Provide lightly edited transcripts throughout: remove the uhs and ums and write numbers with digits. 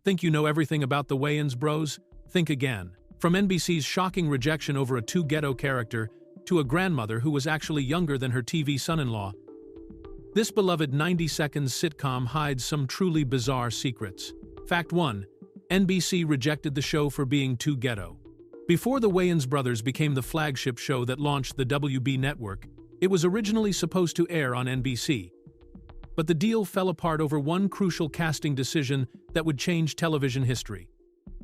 Think you know everything about the Wayans Bros? Think again. From NBC's shocking rejection over a too-ghetto character to a grandmother who was actually younger than her TV son-in-law, this beloved 90 seconds sitcom hides some truly bizarre secrets. Fact 1. NBC rejected the show for being too ghetto. Before the Wayans brothers became the flagship show that launched the WB network, it was originally supposed to air on NBC. But the deal fell apart over one crucial casting decision that would change television history.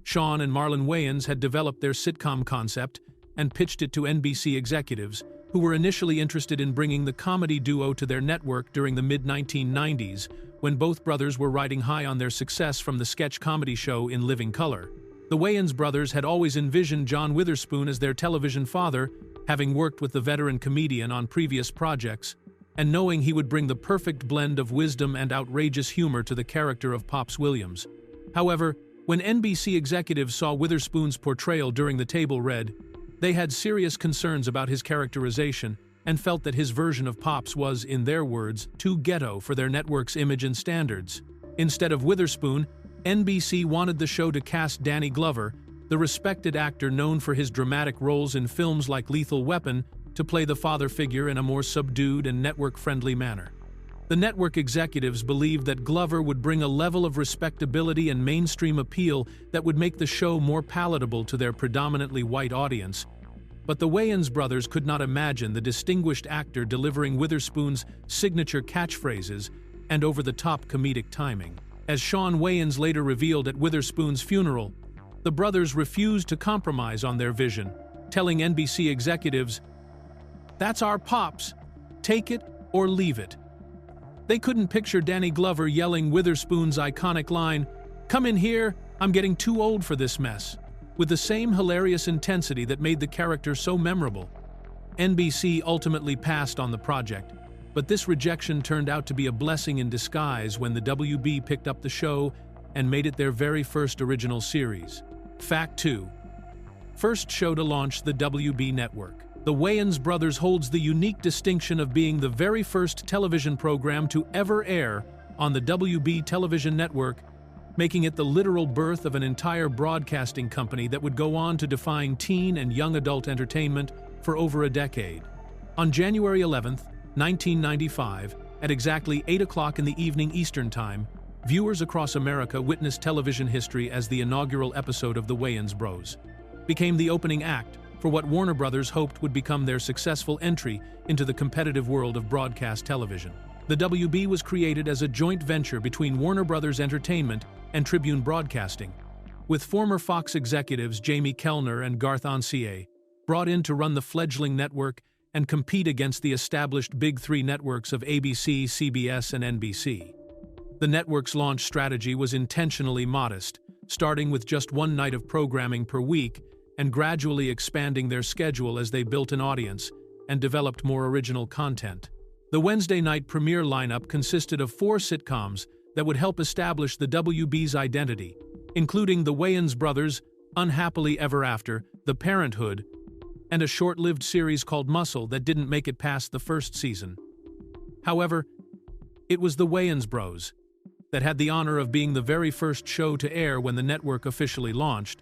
Sean and Marlon Wayans had developed their sitcom concept and pitched it to NBC executives, who were initially interested in bringing the comedy duo to their network during the mid-1990s, when both brothers were riding high on their success from the sketch comedy show In Living Color. The Wayans brothers had always envisioned John Witherspoon as their television father, having worked with the veteran comedian on previous projects, and knowing he would bring the perfect blend of wisdom and outrageous humor to the character of Pops Williams. However, when NBC executives saw Witherspoon's portrayal during the table read, they had serious concerns about his characterization and felt that his version of Pops was, in their words, too ghetto for their network's image and standards. Instead of Witherspoon, NBC wanted the show to cast Danny Glover, the respected actor known for his dramatic roles in films like Lethal Weapon, to play the father figure in a more subdued and network-friendly manner. The network executives believed that Glover would bring a level of respectability and mainstream appeal that would make the show more palatable to their predominantly white audience. But the Wayans brothers could not imagine the distinguished actor delivering Witherspoon's signature catchphrases and over-the-top comedic timing. As Sean Wayans later revealed at Witherspoon's funeral, the brothers refused to compromise on their vision, telling NBC executives, "That's our Pops. Take it or leave it." They couldn't picture Danny Glover yelling Witherspoon's iconic line, "Come in here, I'm getting too old for this mess," with the same hilarious intensity that made the character so memorable. NBC ultimately passed on the project, but this rejection turned out to be a blessing in disguise when the WB picked up the show and made it their very first original series. Fact 2. First show to launch the WB network. The Wayans brothers holds the unique distinction of being the very first television program to ever air on the WB television network, making it the literal birth of an entire broadcasting company that would go on to define teen and young adult entertainment for over a decade. On January 11, 1995, at exactly 8 o'clock in the evening Eastern Time, viewers across America witnessed television history as the inaugural episode of The Wayans Bros. Became the opening act for what Warner Brothers hoped would become their successful entry into the competitive world of broadcast television. The WB was created as a joint venture between Warner Brothers Entertainment and Tribune Broadcasting, with former Fox executives Jamie Kellner and Garth Ancier brought in to run the fledgling network and compete against the established Big Three networks of ABC, CBS, and NBC. The network's launch strategy was intentionally modest, starting with just one night of programming per week and gradually expanding their schedule as they built an audience and developed more original content. The Wednesday night premiere lineup consisted of 4 sitcoms that would help establish the WB's identity, including The Wayans Brothers, Unhappily Ever After, The Parenthood, and a short-lived series called Muscle that didn't make it past the first season. However, it was The Wayans Bros. That had the honor of being the very first show to air when the network officially launched,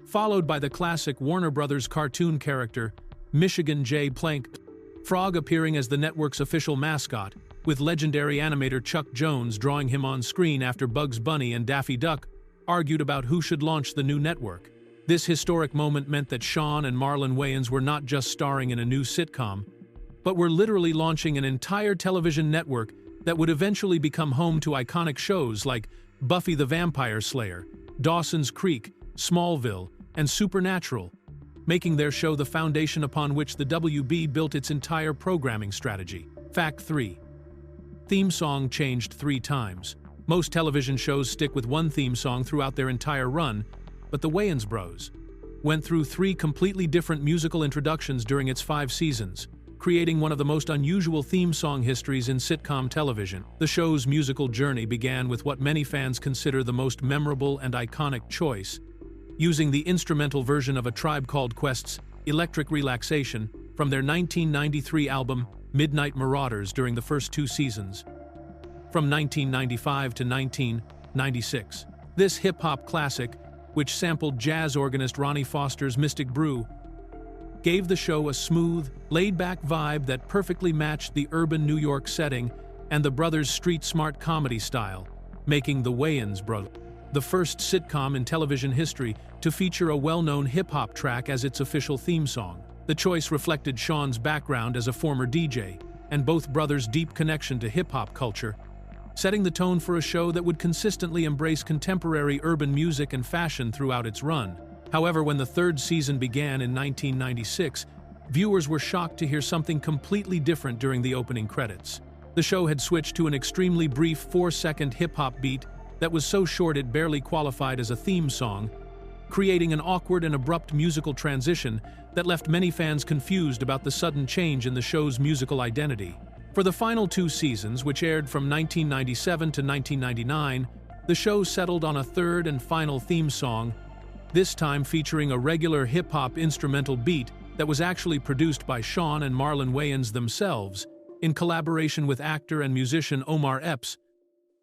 followed by the classic Warner Brothers cartoon character, Michigan J. Plank Frog appearing as the network's official mascot, with legendary animator Chuck Jones drawing him on screen after Bugs Bunny and Daffy Duck argued about who should launch the new network. This historic moment meant that Sean and Marlon Wayans were not just starring in a new sitcom, but were literally launching an entire television network that would eventually become home to iconic shows like Buffy the Vampire Slayer, Dawson's Creek, Smallville, and Supernatural, making their show the foundation upon which the WB built its entire programming strategy. Fact 3. Theme song changed 3 times. Most television shows stick with one theme song throughout their entire run, but the Wayans Bros. Went through 3 completely different musical introductions during its 5 seasons, creating one of the most unusual theme song histories in sitcom television. The show's musical journey began with what many fans consider the most memorable and iconic choice, using the instrumental version of A Tribe Called Quest's Electric Relaxation from their 1993 album Midnight Marauders during the first 2 seasons, from 1995 to 1996. This hip-hop classic, which sampled jazz organist Ronnie Foster's Mystic Brew, gave the show a smooth, laid-back vibe that perfectly matched the urban New York setting and the brothers' street-smart comedy style, making the Wayans Bros. The first sitcom in television history to feature a well-known hip-hop track as its official theme song. The choice reflected Sean's background as a former DJ, and both brothers' deep connection to hip-hop culture, setting the tone for a show that would consistently embrace contemporary urban music and fashion throughout its run. However, when the third season began in 1996, viewers were shocked to hear something completely different during the opening credits. The show had switched to an extremely brief 4-second hip-hop beat that was so short it barely qualified as a theme song, creating an awkward and abrupt musical transition that left many fans confused about the sudden change in the show's musical identity. For the final 2 seasons, which aired from 1997 to 1999, the show settled on a third and final theme song, this time featuring a regular hip-hop instrumental beat that was actually produced by Sean and Marlon Wayans themselves, in collaboration with actor and musician Omar Epps,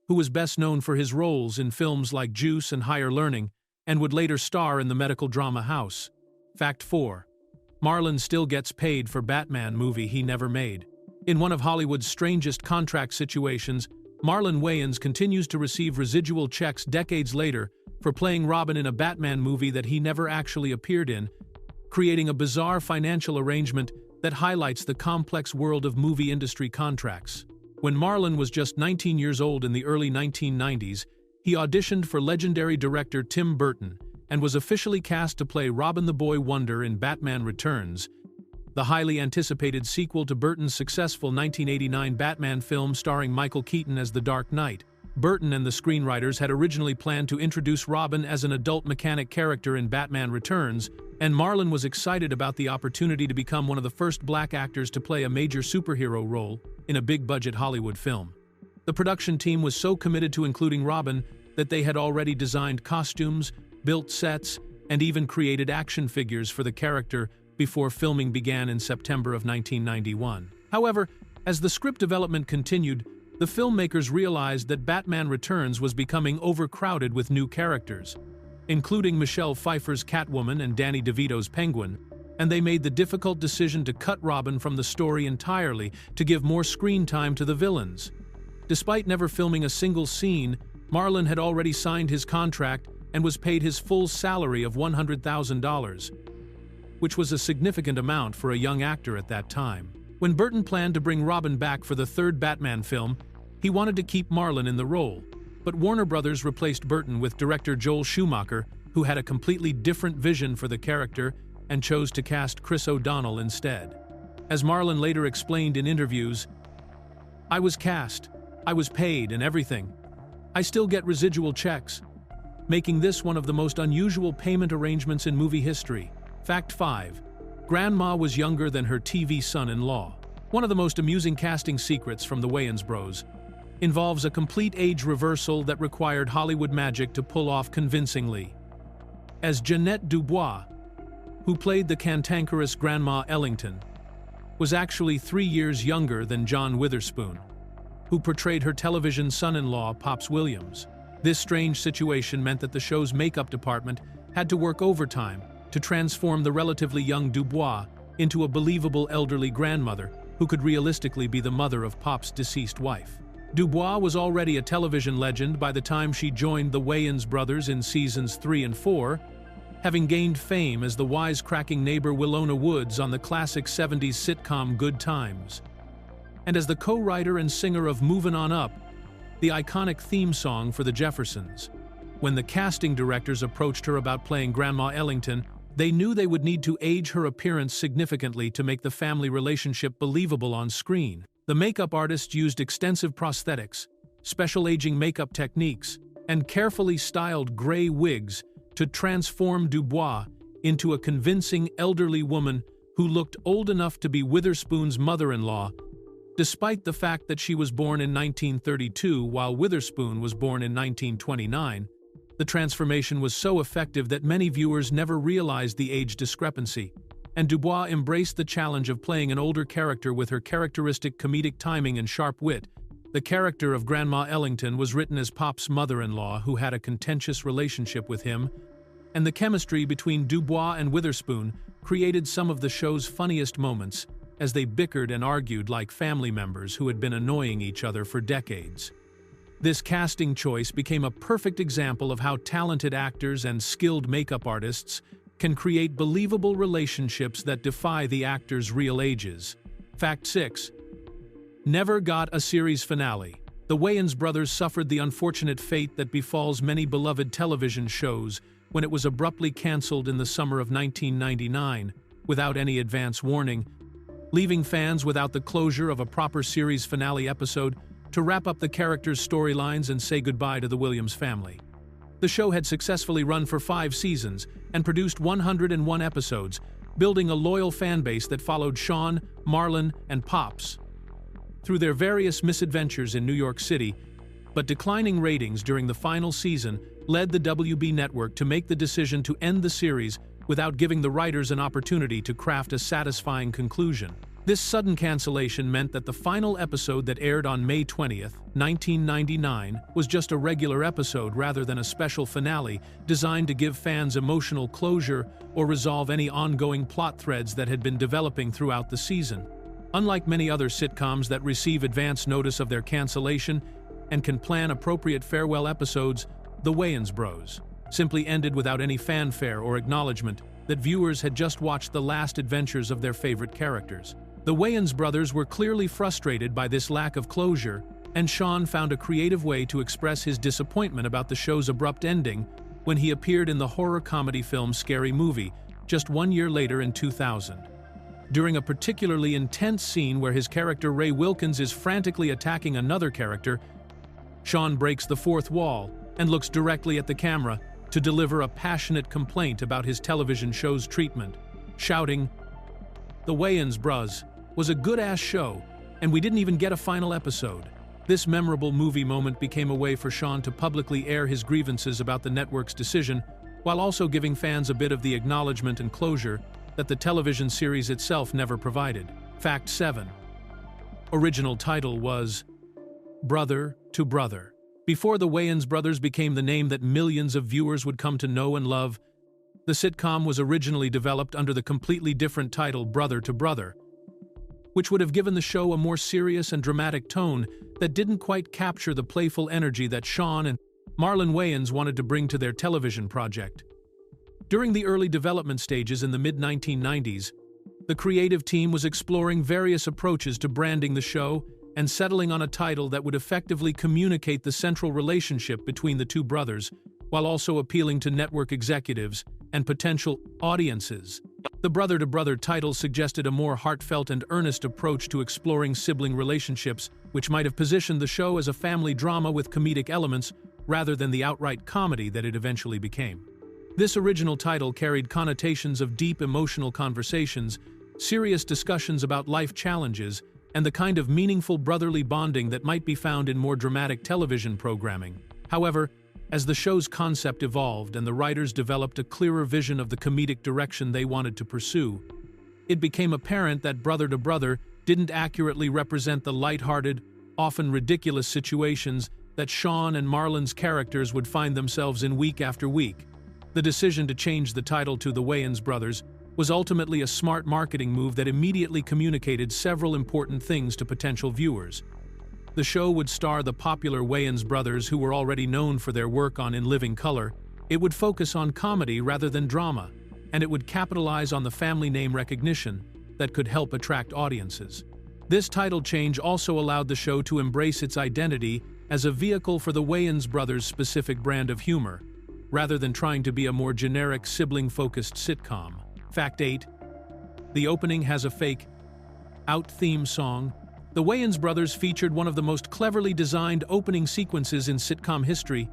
who was best known for his roles in films like Juice and Higher Learning, and would later star in the medical drama House. Fact 4. Marlon still gets paid for Batman movie he never made. In one of Hollywood's strangest contract situations, Marlon Wayans continues to receive residual checks decades later for playing Robin in a Batman movie that he never actually appeared in, creating a bizarre financial arrangement that highlights the complex world of movie industry contracts. When Marlon was just 19 years old in the early 1990s, he auditioned for legendary director Tim Burton and was officially cast to play Robin the Boy Wonder in Batman Returns, the highly anticipated sequel to Burton's successful 1989 Batman film starring Michael Keaton as the Dark Knight. Burton and the screenwriters had originally planned to introduce Robin as an adult mechanic character in Batman Returns, and Marlon was excited about the opportunity to become one of the first black actors to play a major superhero role in a big-budget Hollywood film. The production team was so committed to including Robin that they had already designed costumes, built sets, and even created action figures for the character before filming began in September of 1991. However, as the script development continued, the filmmakers realized that Batman Returns was becoming overcrowded with new characters, including Michelle Pfeiffer's Catwoman and Danny DeVito's Penguin, and they made the difficult decision to cut Robin from the story entirely to give more screen time to the villains. Despite never filming a single scene, Marlon had already signed his contract and was paid his full salary of $100,000, which was a significant amount for a young actor at that time. When Burton planned to bring Robin back for the third Batman film, he wanted to keep Marlon in the role, but Warner Bros. Replaced Burton with director Joel Schumacher, who had a completely different vision for the character and chose to cast Chris O'Donnell instead. As Marlon later explained in interviews, "I was cast, I was paid and everything. I still get residual checks," making this one of the most unusual payment arrangements in movie history. Fact 5. Grandma was younger than her TV son-in-law. One of the most amusing casting secrets from the Wayans Bros. Involves a complete age reversal that required Hollywood magic to pull off convincingly. As Jeanette Dubois, who played the cantankerous Grandma Ellington, was actually 3 years younger than John Witherspoon, who portrayed her television son-in-law Pops Williams. This strange situation meant that the show's makeup department had to work overtime to transform the relatively young Dubois into a believable elderly grandmother who could realistically be the mother of Pop's deceased wife. Dubois was already a television legend by the time she joined the Wayans brothers in seasons 3 and 4, having gained fame as the wisecracking neighbor Willona Woods on the classic 70s sitcom Good Times, and as the co-writer and singer of Movin' On Up, the iconic theme song for the Jeffersons. When the casting directors approached her about playing Grandma Ellington, they knew they would need to age her appearance significantly to make the family relationship believable on screen. The makeup artists used extensive prosthetics, special aging makeup techniques, and carefully styled gray wigs to transform Dubois into a convincing elderly woman who looked old enough to be Witherspoon's mother-in-law, despite the fact that she was born in 1932 while Witherspoon was born in 1929. The transformation was so effective that many viewers never realized the age discrepancy, and Dubois embraced the challenge of playing an older character with her characteristic comedic timing and sharp wit, The character of Grandma Ellington was written as Pop's mother-in-law who had a contentious relationship with him, and the chemistry between Dubois and Witherspoon created some of the show's funniest moments as they bickered and argued like family members who had been annoying each other for decades. This casting choice became a perfect example of how talented actors and skilled makeup artists can create believable relationships that defy the actors' real ages. Fact 6. Never got a series finale. The Wayans brothers suffered the unfortunate fate that befalls many beloved television shows when it was abruptly canceled in the summer of 1999, without any advance warning, leaving fans without the closure of a proper series finale episode to wrap up the characters' storylines and say goodbye to the Williams family. The show had successfully run for 5 seasons and produced 101 episodes, building a loyal fan base that followed Sean, Marlon, and Pops through their various misadventures in New York City, but declining ratings during the final season led the WB network to make the decision to end the series without giving the writers an opportunity to craft a satisfying conclusion. This sudden cancellation meant that the final episode that aired on May 20th, 1999, was just a regular episode rather than a special finale designed to give fans emotional closure or resolve any ongoing plot threads that had been developing throughout the season. Unlike many other sitcoms that receive advance notice of their cancellation and can plan appropriate farewell episodes, The Wayans Bros simply ended without any fanfare or acknowledgement that viewers had just watched the last adventures of their favorite characters. The Wayans brothers were clearly frustrated by this lack of closure, and Sean found a creative way to express his disappointment about the show's abrupt ending when he appeared in the horror comedy film Scary Movie just 1 year later in 2000. During a particularly intense scene where his character Ray Wilkins is frantically attacking another character, Sean breaks the fourth wall and looks directly at the camera to deliver a passionate complaint about his television show's treatment, shouting, "The Wayans Bros was a good-ass show, and we didn't even get a final episode." This memorable movie moment became a way for Sean to publicly air his grievances about the network's decision, while also giving fans a bit of the acknowledgement and closure that the television series itself never provided. Fact 7. Original title was Brother to Brother. Before the Wayans brothers became the name that millions of viewers would come to know and love, the sitcom was originally developed under the completely different title Brother to Brother, which would have given the show a more serious and dramatic tone that didn't quite capture the playful energy that Sean and Marlon Wayans wanted to bring to their television project. During the early development stages in the mid-1990s, the creative team was exploring various approaches to branding the show and settling on a title that would effectively communicate the central relationship between the two brothers, while also appealing to network executives and potential audiences. The Brother to Brother title suggested a more heartfelt and earnest approach to exploring sibling relationships, which might have positioned the show as a family drama with comedic elements rather than the outright comedy that it eventually became. This original title carried connotations of deep emotional conversations, serious discussions about life challenges, and the kind of meaningful brotherly bonding that might be found in more dramatic television programming. However, as the show's concept evolved and the writers developed a clearer vision of the comedic direction they wanted to pursue, it became apparent that Brother to Brother didn't accurately represent the lighthearted, often ridiculous situations that Sean and Marlon's characters would find themselves in week after week. The decision to change the title to The Wayans Brothers was ultimately a smart marketing move that immediately communicated several important things to potential viewers. The show would star the popular Wayans brothers who were already known for their work on In Living Color. It would focus on comedy rather than drama, and it would capitalize on the family name recognition that could help attract audiences. This title change also allowed the show to embrace its identity as a vehicle for the Wayans brothers' specific brand of humor, rather than trying to be a more generic sibling-focused sitcom. Fact 8. The opening has a fake-out theme song. The Wayans brothers featured one of the most cleverly designed opening sequences in sitcom history,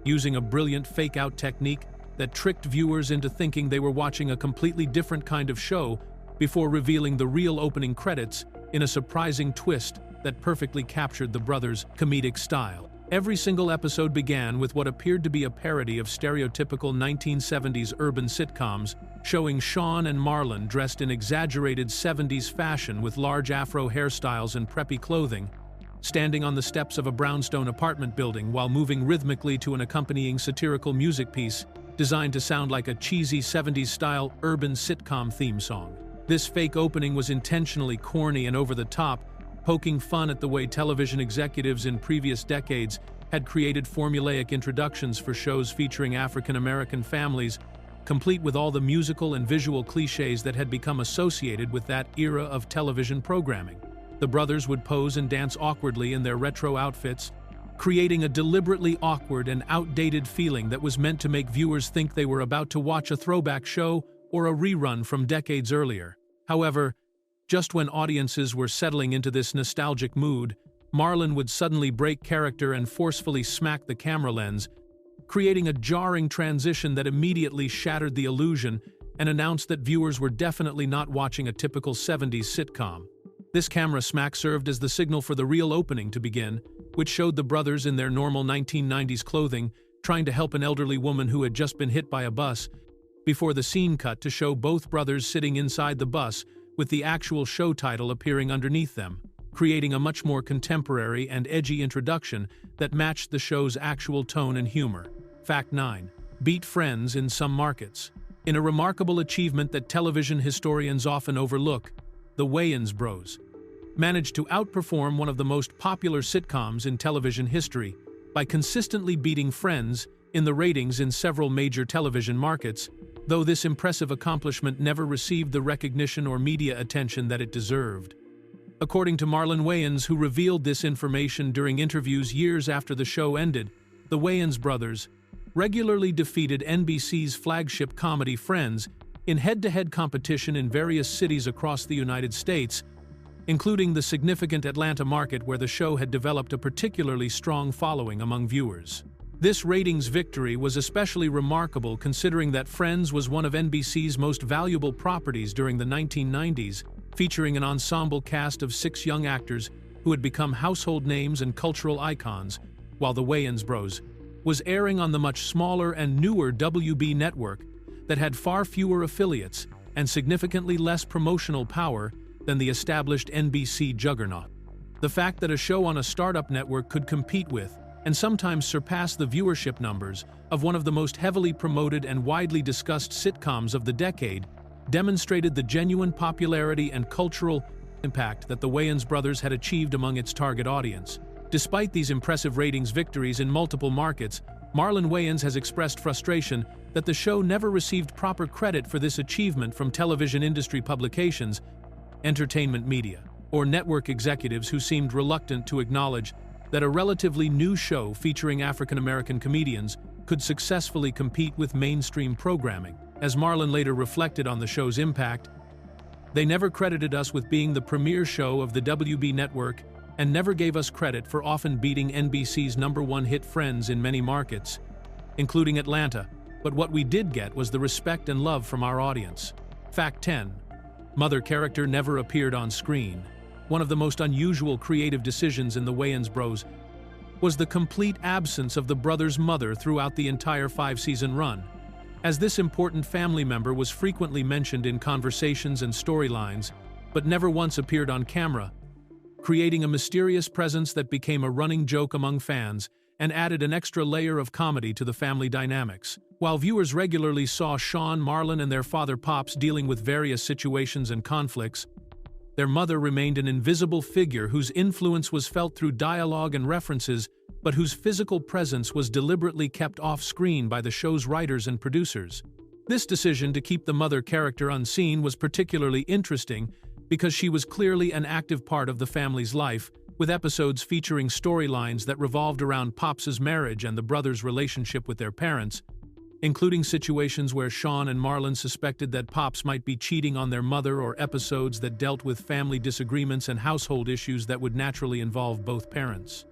using a brilliant fake-out technique that tricked viewers into thinking they were watching a completely different kind of show before revealing the real opening credits in a surprising twist that perfectly captured the brothers' comedic style. Every single episode began with what appeared to be a parody of stereotypical 1970s urban sitcoms, showing Sean and Marlon dressed in exaggerated 70s fashion with large afro hairstyles and preppy clothing, standing on the steps of a brownstone apartment building while moving rhythmically to an accompanying satirical music piece designed to sound like a cheesy 70s-style urban sitcom theme song. This fake opening was intentionally corny and over the top, poking fun at the way television executives in previous decades had created formulaic introductions for shows featuring African-American families, complete with all the musical and visual cliches that had become associated with that era of television programming. The brothers would pose and dance awkwardly in their retro outfits, creating a deliberately awkward and outdated feeling that was meant to make viewers think they were about to watch a throwback show or a rerun from decades earlier. However, just when audiences were settling into this nostalgic mood, Marlon would suddenly break character and forcefully smack the camera lens, creating a jarring transition that immediately shattered the illusion and announced that viewers were definitely not watching a typical 70s sitcom. This camera smack served as the signal for the real opening to begin, which showed the brothers in their normal 1990s clothing trying to help an elderly woman who had just been hit by a bus, before the scene cut to show both brothers sitting inside the bus with the actual show title appearing underneath them, creating a much more contemporary and edgy introduction that matched the show's actual tone and humor. Fact 9. Beat Friends in some markets. In a remarkable achievement that television historians often overlook, the Wayans Bros managed to outperform one of the most popular sitcoms in television history by consistently beating Friends in the ratings in several major television markets, though this impressive accomplishment never received the recognition or media attention that it deserved. According to Marlon Wayans, who revealed this information during interviews years after the show ended, the Wayans brothers regularly defeated NBC's flagship comedy Friends in head-to-head competition in various cities across the United States, including the significant Atlanta market where the show had developed a particularly strong following among viewers. This ratings victory was especially remarkable considering that Friends was one of NBC's most valuable properties during the 1990s, featuring an ensemble cast of 6 young actors who had become household names and cultural icons, while the Wayans Bros was airing on the much smaller and newer WB network that had far fewer affiliates and significantly less promotional power than the established NBC juggernaut. The fact that a show on a startup network could compete with and sometimes surpass the viewership numbers of one of the most heavily promoted and widely discussed sitcoms of the decade demonstrated the genuine popularity and cultural impact that the Wayans brothers had achieved among its target audience. Despite these impressive ratings victories in multiple markets, Marlon Wayans has expressed frustration that the show never received proper credit for this achievement from television industry publications, entertainment media, or network executives who seemed reluctant to acknowledge that a relatively new show featuring African-American comedians could successfully compete with mainstream programming. As Marlon later reflected on the show's impact, "They never credited us with being the premier show of the WB network and never gave us credit for often beating NBC's #1 hit Friends in many markets, including Atlanta, but what we did get was the respect and love from our audience." Fact 10. Mother character never appeared on screen. One of the most unusual creative decisions in the Wayans Bros was the complete absence of the brothers' mother throughout the entire 5-season run, as this important family member was frequently mentioned in conversations and storylines, but never once appeared on camera, creating a mysterious presence that became a running joke among fans and added an extra layer of comedy to the family dynamics. While viewers regularly saw Sean, Marlon, and their father Pops dealing with various situations and conflicts, their mother remained an invisible figure whose influence was felt through dialogue and references, but whose physical presence was deliberately kept off-screen by the show's writers and producers. This decision to keep the mother character unseen was particularly interesting because she was clearly an active part of the family's life, with episodes featuring storylines that revolved around Pops' marriage and the brothers' relationship with their parents, including situations where Sean and Marlon suspected that Pops might be cheating on their mother, or episodes that dealt with family disagreements and household issues that would naturally involve both parents.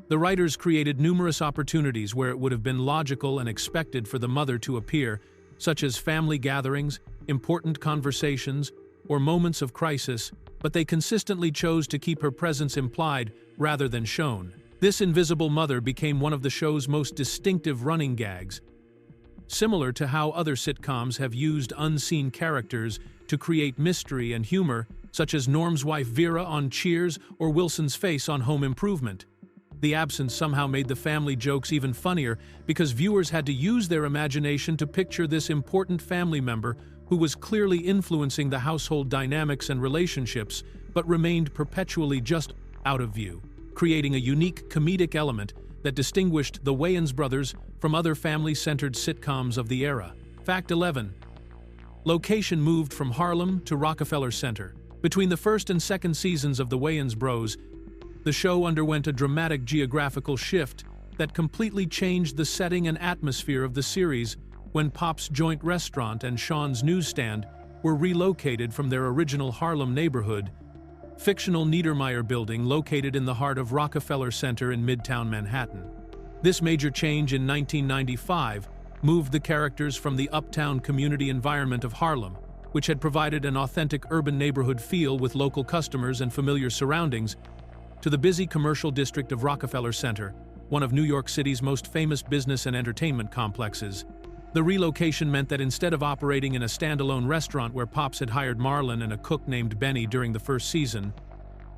The writers created numerous opportunities where it would have been logical and expected for the mother to appear, such as family gatherings, important conversations, or moments of crisis, but they consistently chose to keep her presence implied rather than shown. This invisible mother became one of the show's most distinctive running gags, similar to how other sitcoms have used unseen characters to create mystery and humor, such as Norm's wife Vera on Cheers or Wilson's face on Home Improvement. The absence somehow made the family jokes even funnier because viewers had to use their imagination to picture this important family member who was clearly influencing the household dynamics and relationships, but remained perpetually just out of view, creating a unique comedic element that distinguished the Wayans brothers from other family-centered sitcoms of the era. Fact 11. Location moved from Harlem to Rockefeller Center. Between the first and second seasons of the Wayans Bros, the show underwent a dramatic geographical shift that completely changed the setting and atmosphere of the series when Pop's joint restaurant and Sean's newsstand were relocated from their original Harlem neighborhood, fictional Niedermeyer building located in the heart of Rockefeller Center in Midtown Manhattan. This major change in 1995 moved the characters from the uptown community environment of Harlem, which had provided an authentic urban neighborhood feel with local customers and familiar surroundings, to the busy commercial district of Rockefeller Center, one of New York City's most famous business and entertainment complexes. The relocation meant that instead of operating in a standalone restaurant where Pops had hired Marlon and a cook named Benny during the first season,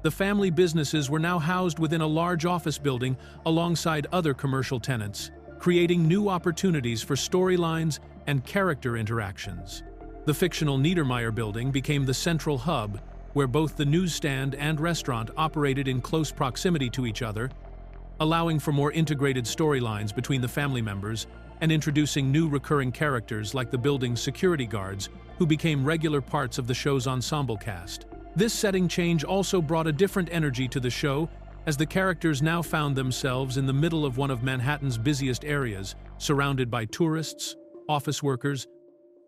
the family businesses were now housed within a large office building alongside other commercial tenants, creating new opportunities for storylines and character interactions. The fictional Niedermeyer building became the central hub, where both the newsstand and restaurant operated in close proximity to each other, allowing for more integrated storylines between the family members and introducing new recurring characters like the building's security guards, who became regular parts of the show's ensemble cast. This setting change also brought a different energy to the show, as the characters now found themselves in the middle of one of Manhattan's busiest areas, surrounded by tourists, office workers,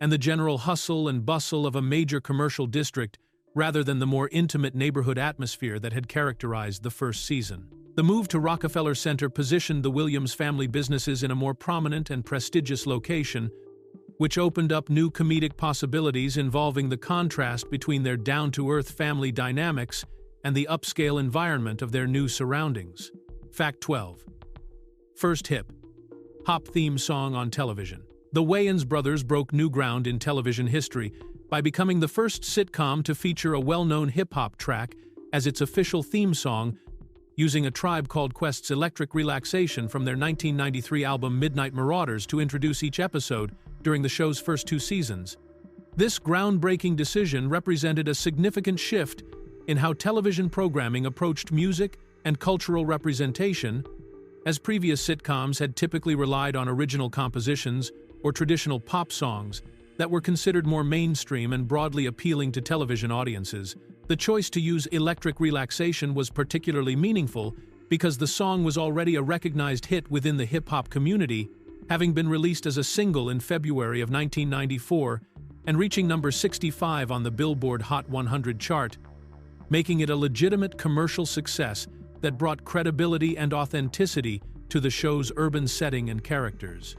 and the general hustle and bustle of a major commercial district, rather than the more intimate neighborhood atmosphere that had characterized the first season. The move to Rockefeller Center positioned the Williams family businesses in a more prominent and prestigious location, which opened up new comedic possibilities involving the contrast between their down-to-earth family dynamics and the upscale environment of their new surroundings. Fact 12. First hip-hop theme song on television. The Wayans brothers broke new ground in television history by becoming the first sitcom to feature a well-known hip-hop track as its official theme song, using A Tribe Called Quest's Electric Relaxation from their 1993 album Midnight Marauders to introduce each episode during the show's first 2 seasons. This groundbreaking decision represented a significant shift in how television programming approached music and cultural representation, as previous sitcoms had typically relied on original compositions or traditional pop songs that were considered more mainstream and broadly appealing to television audiences. The choice to use Electric Relaxation was particularly meaningful because the song was already a recognized hit within the hip-hop community, having been released as a single in February of 1994 and reaching number 65 on the Billboard Hot 100 chart, making it a legitimate commercial success that brought credibility and authenticity to the show's urban setting and characters.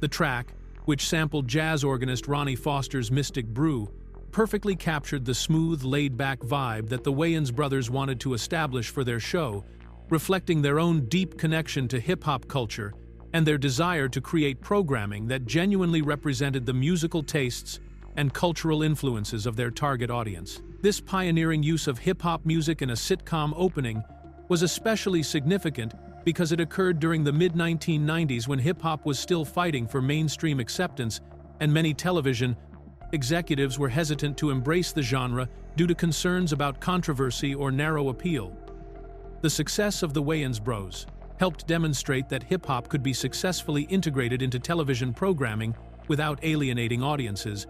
The track, which sampled jazz organist Ronnie Foster's Mystic Brew, perfectly captured the smooth, laid-back vibe that the Wayans brothers wanted to establish for their show, reflecting their own deep connection to hip-hop culture and their desire to create programming that genuinely represented the musical tastes and cultural influences of their target audience. This pioneering use of hip-hop music in a sitcom opening was especially significant because it occurred during the mid-1990s when hip-hop was still fighting for mainstream acceptance, and many television executives were hesitant to embrace the genre due to concerns about controversy or narrow appeal. The success of the Wayans Bros helped demonstrate that hip-hop could be successfully integrated into television programming without alienating audiences,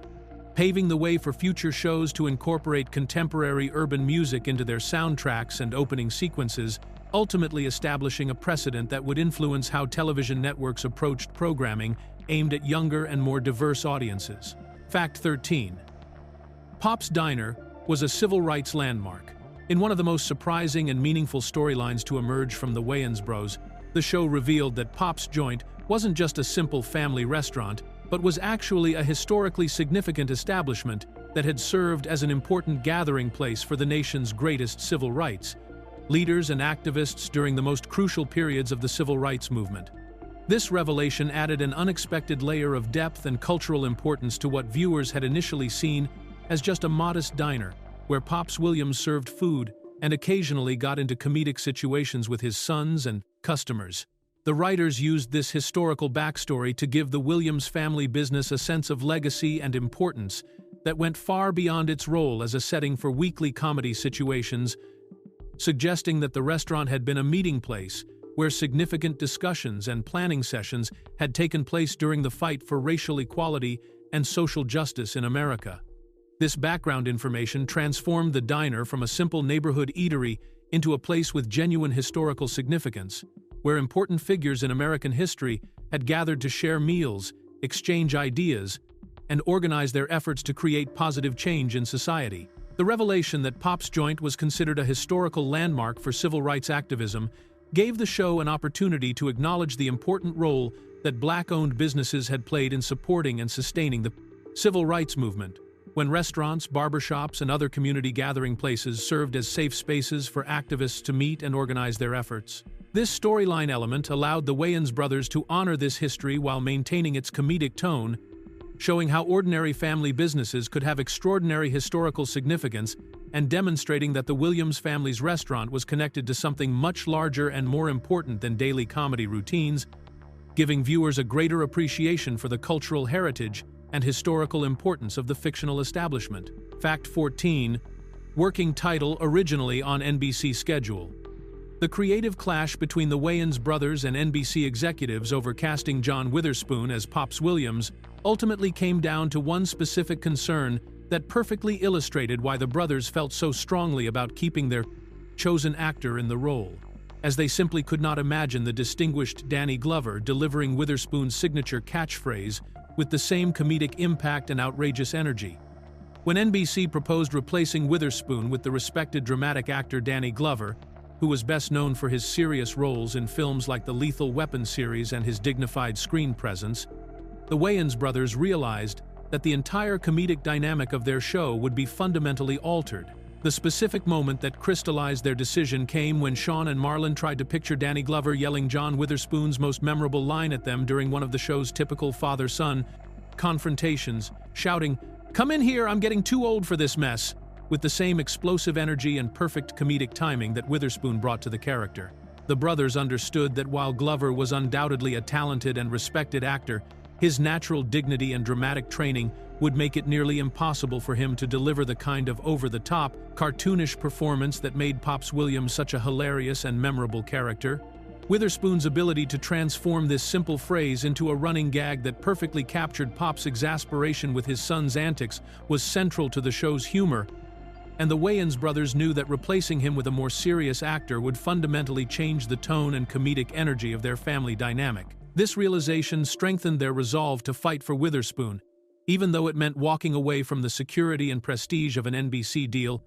paving the way for future shows to incorporate contemporary urban music into their soundtracks and opening sequences, ultimately establishing a precedent that would influence how television networks approached programming aimed at younger and more diverse audiences. Fact 13. Pop's Diner was a civil rights landmark. In one of the most surprising and meaningful storylines to emerge from the Wayans Bros, the show revealed that Pop's Joint wasn't just a simple family restaurant, but was actually a historically significant establishment that had served as an important gathering place for the nation's greatest civil rights leaders and activists during the most crucial periods of the civil rights movement. This revelation added an unexpected layer of depth and cultural importance to what viewers had initially seen as just a modest diner, where Pops Williams served food and occasionally got into comedic situations with his sons and customers. The writers used this historical backstory to give the Williams family business a sense of legacy and importance that went far beyond its role as a setting for weekly comedy situations, suggesting that the restaurant had been a meeting place where significant discussions and planning sessions had taken place during the fight for racial equality and social justice in America. This background information transformed the diner from a simple neighborhood eatery into a place with genuine historical significance, where important figures in American history had gathered to share meals, exchange ideas, and organize their efforts to create positive change in society. The revelation that Pop's Joint was considered a historical landmark for civil rights activism gave the show an opportunity to acknowledge the important role that Black-owned businesses had played in supporting and sustaining the civil rights movement. When restaurants, barbershops, and other community gathering places served as safe spaces for activists to meet and organize their efforts. This storyline element allowed the Wayans brothers to honor this history while maintaining its comedic tone, showing how ordinary family businesses could have extraordinary historical significance and demonstrating that the Williams family's restaurant was connected to something much larger and more important than daily comedy routines, giving viewers a greater appreciation for the cultural heritage and historical importance of the fictional establishment. Fact 14. Working title originally on NBC schedule. The creative clash between the Wayans brothers and NBC executives over casting John Witherspoon as Pops Williams ultimately came down to one specific concern that perfectly illustrated why the brothers felt so strongly about keeping their chosen actor in the role, as they simply could not imagine the distinguished Danny Glover delivering Witherspoon's signature catchphrase with the same comedic impact and outrageous energy. When NBC proposed replacing Witherspoon with the respected dramatic actor Danny Glover, who was best known for his serious roles in films like the Lethal Weapon series and his dignified screen presence, the Wayans brothers realized that the entire comedic dynamic of their show would be fundamentally altered. The specific moment that crystallized their decision came when Sean and Marlon tried to picture Danny Glover yelling John Witherspoon's most memorable line at them during one of the show's typical father-son confrontations, shouting, "Come in here, I'm getting too old for this mess," with the same explosive energy and perfect comedic timing that Witherspoon brought to the character. The brothers understood that while Glover was undoubtedly a talented and respected actor, his natural dignity and dramatic training would make it nearly impossible for him to deliver the kind of over-the-top, cartoonish performance that made Pops Williams such a hilarious and memorable character. Witherspoon's ability to transform this simple phrase into a running gag that perfectly captured Pop's exasperation with his son's antics was central to the show's humor, and the Wayans brothers knew that replacing him with a more serious actor would fundamentally change the tone and comedic energy of their family dynamic. This realization strengthened their resolve to fight for Witherspoon, even though it meant walking away from the security and prestige of an NBC deal,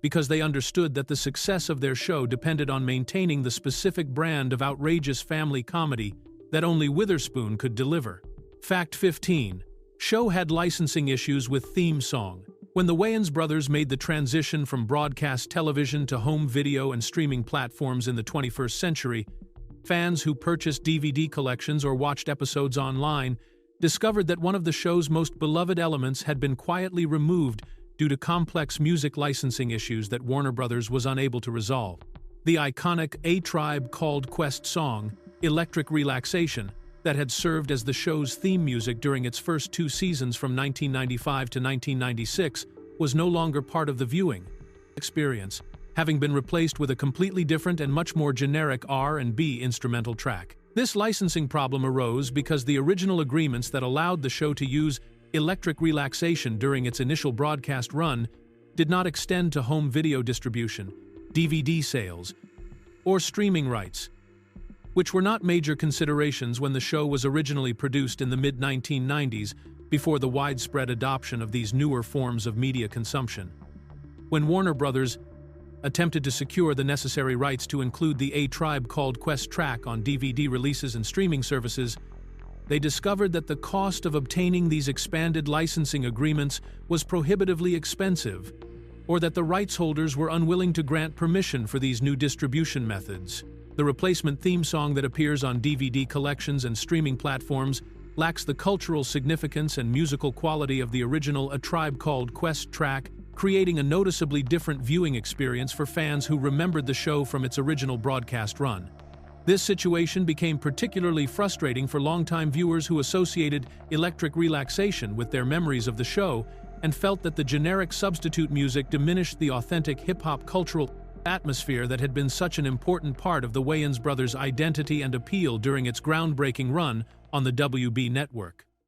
because they understood that the success of their show depended on maintaining the specific brand of outrageous family comedy that only Witherspoon could deliver. Fact 15. Show had licensing issues with theme song. When the Wayans brothers made the transition from broadcast television to home video and streaming platforms in the 21st century, fans who purchased DVD collections or watched episodes online discovered that one of the show's most beloved elements had been quietly removed due to complex music licensing issues that Warner Bros. Was unable to resolve. The iconic A Tribe Called Quest song, Electric Relaxation, that had served as the show's theme music during its first 2 seasons from 1995 to 1996, was no longer part of the viewing experience, having been replaced with a completely different and much more generic R&B instrumental track. This licensing problem arose because the original agreements that allowed the show to use Electric Relaxation during its initial broadcast run did not extend to home video distribution, DVD sales, or streaming rights, which were not major considerations when the show was originally produced in the mid-1990s before the widespread adoption of these newer forms of media consumption. When Warner Bros. Attempted to secure the necessary rights to include the A Tribe Called Quest track on DVD releases and streaming services, they discovered that the cost of obtaining these expanded licensing agreements was prohibitively expensive, or that the rights holders were unwilling to grant permission for these new distribution methods. The replacement theme song that appears on DVD collections and streaming platforms lacks the cultural significance and musical quality of the original A Tribe Called Quest track, creating a noticeably different viewing experience for fans who remembered the show from its original broadcast run. This situation became particularly frustrating for longtime viewers who associated Electric Relaxation with their memories of the show and felt that the generic substitute music diminished the authentic hip-hop cultural atmosphere that had been such an important part of the Wayans brothers' identity and appeal during its groundbreaking run on the WB network.